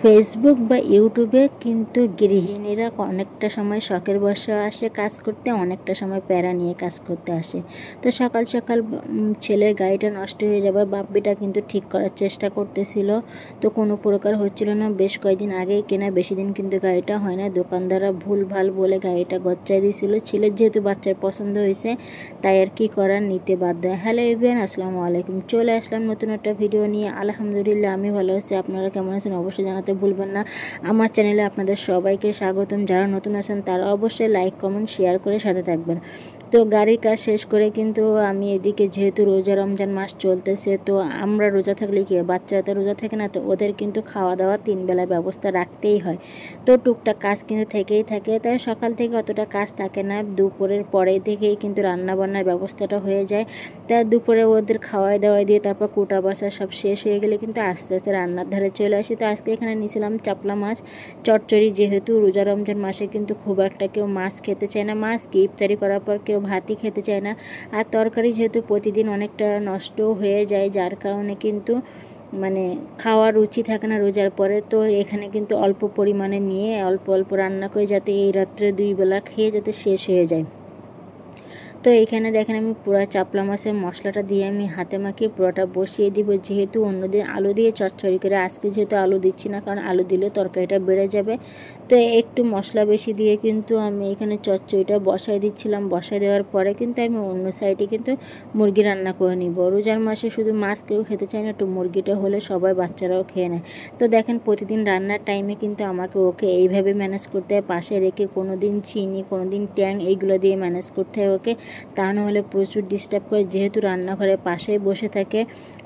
Facebook বা ইউটিউবে কিন্তু গৃহিণীরা অনেকটা সময় শখের বশে আসে কাজ করতে, অনেকটা সময় প্যারা নিয়ে কাজ করতে আসে। তো সকাল সকাল ছেলের গাড়িটা নষ্ট হয়ে যাবে, বাপ্পিটা কিন্তু ঠিক করার চেষ্টা করতেছিল, তো কোনো প্রকার হচ্ছিল না। বেশ কয়েকদিন আগেই কেনা, বেশি দিন কিন্তু গাড়িটা হয় না। দোকানদাররা ভুল ভাল বলে গাড়িটা গচ্চায় দিয়েছিল। ছেলের যেহেতু বাচ্চার পছন্দ হয়েছে, তাই আর কি করার, নিতে বাধ্য। হ্যালো এভরিওয়ান, আসসালামু আলাইকুম। চলে আসলাম নতুন একটা ভিডিও নিয়ে। আলহামদুলিল্লাহ আমি ভালো আছি, আপনারা কেমন আছেন অবশ্যই জানাতে ভুলবেন না। আমার চ্যানেলে আপনাদের সবাইকে স্বাগতম। যারা নতুন আছেন তারা অবশ্যই লাইক কমেন্ট শেয়ার করে সাথে থাকবেন। তো গাড়ির কাজ শেষ করে কিন্তু আমি এদিকে, যেহেতু রোজা রমজান মাস চলতেছে, তো আমরা রোজা থাকলে কি, বাচ্চারা তো রোজা থাকে না, তো ওদের কিন্তু খাওয়া দাওয়া 3 বেলা ব্যবস্থা রাখতেই হয়। তো টুকটাক কাজ কিন্তু থেকেই থাকে, তাই সকাল থেকে অতটা কাজ থাকে না। দুপুরের পরে থেকেই কিন্তু রান্না বান্নার ব্যবস্থাটা হয়ে যায়। তাই দুপুরে ওদের খাওয়াই দাওয়াই দিয়ে তারপর কোটা বাসা সব শেষ হয়ে গেলে কিন্তু আস্তে আস্তে রান্নার ধারে চলে আসি। তো আজকে এখানে নিয়েছিলাম চাপলা মাছ চচ্চড়ি। যেহেতু রোজা রমজান মাসে কিন্তু খুব একটা কেউ মাছ খেতে চায় না, মাছ কি ইফতারি করার পর কেউ ভাতই খেতে চায় না। আর তরকারি যেহেতু প্রতিদিন অনেকটা নষ্ট হয়ে যায়, যার কারণে কিন্তু খাওয়ার রুচি থাকে না রোজার পরে। তো এখানে কিন্তু অল্প পরিমাণে নিয়ে অল্প অল্প রান্না করে, যাতে এই রাত্রে 2 বেলা খেয়ে যাতে শেষ হয়ে যায়। তো এইখানে দেখেন আমি পুরো চাপলা মাছের মশলাটা দিয়ে আমি হাতে মাখিয়ে পুরোটা বসিয়ে দিব। যেহেতু অন্যদিন আলু দিয়ে চচ্চড়ি করে, আজকে যেহেতু আলু দিচ্ছি না, কারণ আলু দিলে তরকারিটা বেড়ে যাবে। তো একটু মশলা বেশি দিয়ে কিন্তু আমি এখানে চচ্চড়িটা বসাই দিচ্ছিলাম। বসাই দেওয়ার পরে কিন্তু আমি অন্য সাইডে কিন্তু মুরগি রান্না করে নিব। রোজার মাসে শুধু মাছ কেউ খেতে চায় না, একটু মুরগিটা হলে সবাই বাচ্চারাও খেয়ে নেয়। তো দেখেন প্রতিদিন রান্নার টাইমে কিন্তু আমাকে ওকে এইভাবে ম্যানেজ করতে হয়, পাশে রেখে কোনো দিন চিনি, কোনো দিন ট্যাং, এইগুলো দিয়ে ম্যানেজ করতে হয় ওকে। তা নাহলে প্রচুর ডিস্টার্ব করে, যেহেতু রান্নাঘরের পাশেই বসে থাকে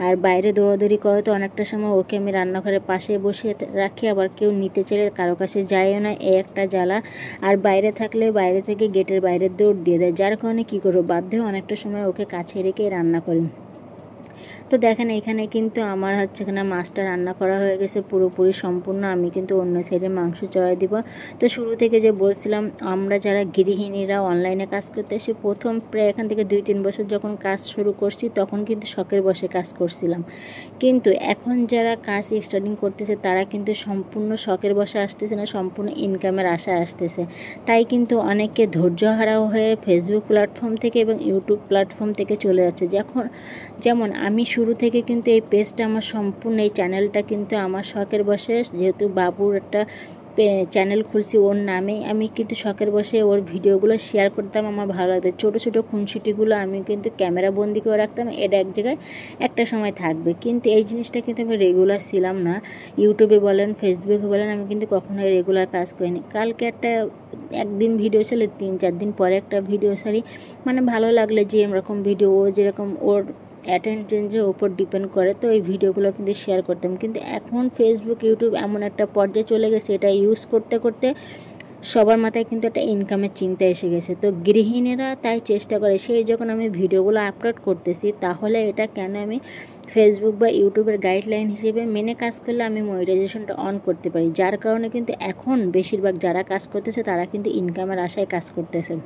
আর বাইরে দৌড়াদৌড়ি করে। তো অনেকটা সময় ওকে আমি রান্নাঘরের পাশে বসে রাখি, আবার কেউ নিতে চাইলে কারো কাছে যায়ও না, এই একটা জ্বালা। আর বাইরে থাকলে বাইরে থেকে গেটের বাইরে দৌড় দিয়ে দেয়, যার কারণে কী করবো, বাধ্য হয়ে অনেকটা সময় ওকে কাছে রেখে রান্না করি। তো দেখেন এখানে কিন্তু আমার এখানে মাছটা রান্না করা হয়ে গেছে পুরোপুরি সম্পূর্ণ। আমি কিন্তু অন্য সাইডে মাংস চড়াই দিব। তো শুরু থেকে যে বলছিলাম, আমরা যারা গৃহিণীরা অনলাইনে কাজ করতে এসে প্রথম প্রায় এখান থেকে 2-3 বছর যখন কাজ শুরু করছি, তখন কিন্তু শখের বশে কাজ করছিলাম। কিন্তু এখন যারা কাজ স্টার্টিং করতেছে, তারা কিন্তু সম্পূর্ণ শখের বশে আসতেছে না, সম্পূর্ণ ইনকামের আশায় আসতেছে। তাই কিন্তু অনেকে ধৈর্যহারাও হয়ে ফেসবুক প্ল্যাটফর্ম থেকে এবং ইউটিউব প্ল্যাটফর্ম থেকে চলে যাচ্ছে। যেমন আমি শুরু থেকে কিন্তু এই পেজটা আমার সম্পূর্ণ, এই চ্যানেলটা কিন্তু আমার শখের বশে, যেহেতু বাবুর একটা চ্যানেল খুলছি ওর নামে, আমি কিন্তু শখের বশে ওর ভিডিওগুলো শেয়ার করতাম। আমার ভালো লাগতো, ছোটো ছোটো খুনসুটিগুলো আমি কিন্তু ক্যামেরা বন্দি করে রাখতাম, এটা এক জায়গায় একটা সময় থাকবে। কিন্তু এই জিনিসটা কিন্তু আমি রেগুলার ছিলাম না। ইউটিউবে বলেন, ফেসবুকে বলেন, আমি কিন্তু কখনোই রেগুলার কাজ করিনি। কালকে একদিন ভিডিও ছেড়ে 3-4 দিন পরে একটা ভিডিও ছাড়ি, ভালো লাগলে যে এরকম ভিডিও, ও যেরকম ওর অ্যাটেনশনের উপর ডিপেন্ড করে। তো এই ভিডিওগুলো কিন্তু শেয়ার করতাম। কিন্তু এখন ফেসবুক ইউটিউব এমন একটা পর্যায়ে চলে গেছে, এটা ইউজ করতে করতে সবার মাথায় কিন্তু একটা ইনকামের চিন্তা এসে গেছে। তো গৃহিণীরা তাই চেষ্টা করে, সেই যখন আমি ভিডিওগুলো আপলোড করতেছি, তাহলে এটা কেন আমি ফেসবুক বা ইউটিউবের গাইডলাইন হিসেবে মেনে কাজ করলে আমি মনিটাইজেশনটা অন করতে পারি। যার কারণে কিন্তু এখন বেশিরভাগ যারা কাজ করতেছে, তারা কিন্তু ইনকামের আশায় কাজ করতেছে।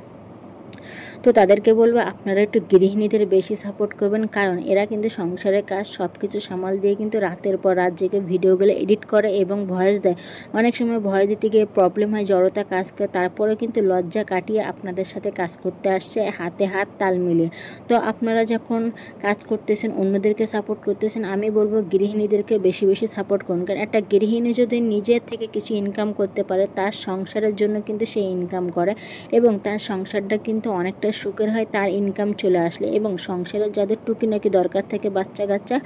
তো তাদেরকে বলবো, আপনারা একটু গৃহিণীদের বেশি সাপোর্ট করবেন, কারণ এরা কিন্তু সংসারের কাজ সব কিছু সামাল দিয়ে কিন্তু রাতের পর রাত জেগে ভিডিওগুলো এডিট করে এবং ভয়েস দেয়। অনেক সময় ভয়েস দিতে গিয়ে প্রবলেম হয়, জড়তা কাজ করে, তারপরেও কিন্তু লজ্জা কাটিয়ে আপনাদের সাথে কাজ করতে আসছে, হাতে হাত তাল মিলিয়ে। তো আপনারা যখন কাজ করতেছেন, অন্যদেরকে সাপোর্ট করতেছেন, আমি বলবো গৃহিণীদেরকে বেশি বেশি সাপোর্ট করুন। কারণ একটা গৃহিণী যদি নিজের থেকে কিছু ইনকাম করতে পারে, তার সংসারের জন্য কিন্তু সে ইনকাম করে এবং তার সংসারটা কিন্তু অনেকটা সুখের হয় তার ইনকাম চলে আসলে। এবং সংসারের যাদের টুকিনাকি দরকার থাকে, বাচ্চা কাচ্চা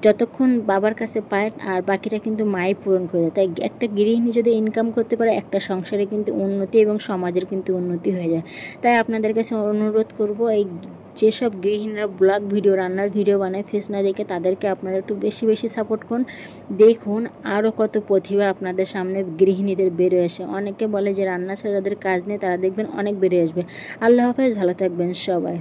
যতক্ষণ বাবার কাছে পায়, আর বাকিটা কিন্তু মাই পূরণ করে দেয়। তাই একটা গৃহিণী যদি ইনকাম করতে পারে, একটা সংসারে কিন্তু উন্নতি এবং সমাজের কিন্তু উন্নতি হয়ে যায়। তাই আপনাদের কাছে অনুরোধ করব, এই যেসব গৃহিণীরা ব্লগ ভিডিও, রান্নার ভিডিও বানায় ফেস না দেখে, তাদেরকে আপনারা একটু বেশি বেশি সাপোর্ট করুন। দেখুন আরও কত প্রতিভা আপনাদের সামনে গৃহিণীদের বেরোয় আসে। অনেকে বলে যে রান্না ছাড়া যাদের কাজ নেই, তারা দেখবেন অনেক বেরিয়ে আসবে। আল্লাহ হাফেজ, ভালো থাকবেন সবাই।